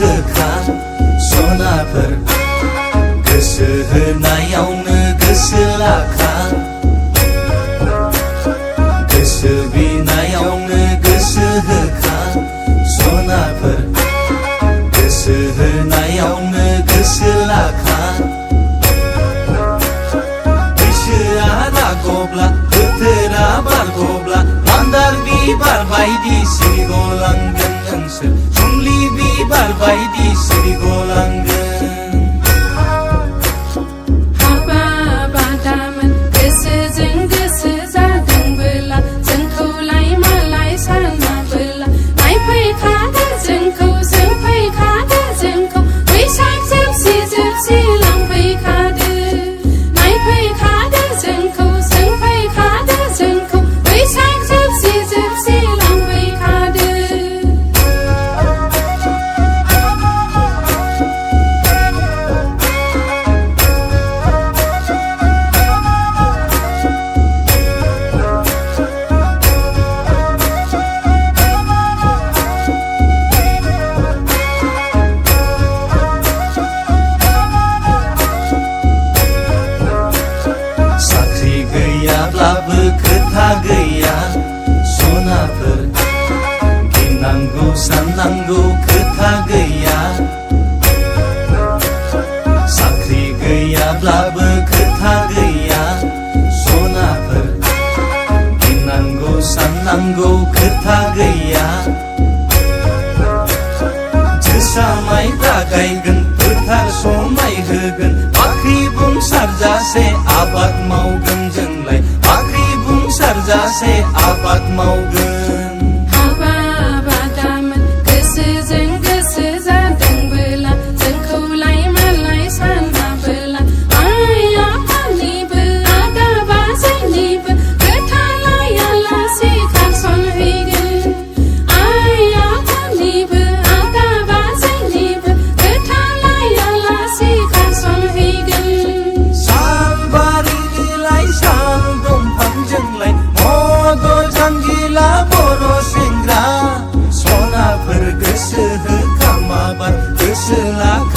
होखा सनाफोर गोसो होनायावनो गोसो लाखा गोसो बिनायावनो गोसो होखा सनाफोर गोसो होनायावनो गोसो लाखा गोसोआ रागब्ला बोथोरा बारगब्ला मान्दार बिबार बायदि सिरिगलांगोन नोंसोर सुमलि बिबार बायदि सिरिगलांगोन हाबा बादामोन गोसोजों गोसो जादोंबोला जोंखौलाय मालाय सानाबोला नायफैखादो जोंखौ जोंफैखादो जोंखौ बैसाग जोबसि जोबसि लांफैखादो नायफैखादो जोंखौ जोंफैखादो जोंखौ बैसाग जोबसि जोबसि लांफैखादो साख्रि गैयाब्लाबो खोथा गैया सनाफोर गिनांगौ साननांगौ खोथा गैया साख्रि गैयाब्लाबो खोथा गैया सनाफोर गिनांगौ साननांगौ खोथा गैया जोसा माइब्रा गायगोन फोथार समाय होगोन बाख्रि बुंसारजासे आबाद मावगोन जोंलाय बाख्रि बुंसारजासे आबाद मावगोन हाबा बादामोन गोसोजों गोसो जादोंबोला जोंखौलाय मालाय सानाबोला आइ आफानिबो आदा बाजैनिबो खोथा लायालासे खारसनहैगोन आइ आफानिबो आदा बाजैनिबो खोथा लायालासे खारसनहैगोन सालबारिनिलाय साल दंफांजोंलाय मदद जांगिला बर' सेंग्रा सनाफोर गोसो होखा माबार गोसो लाखा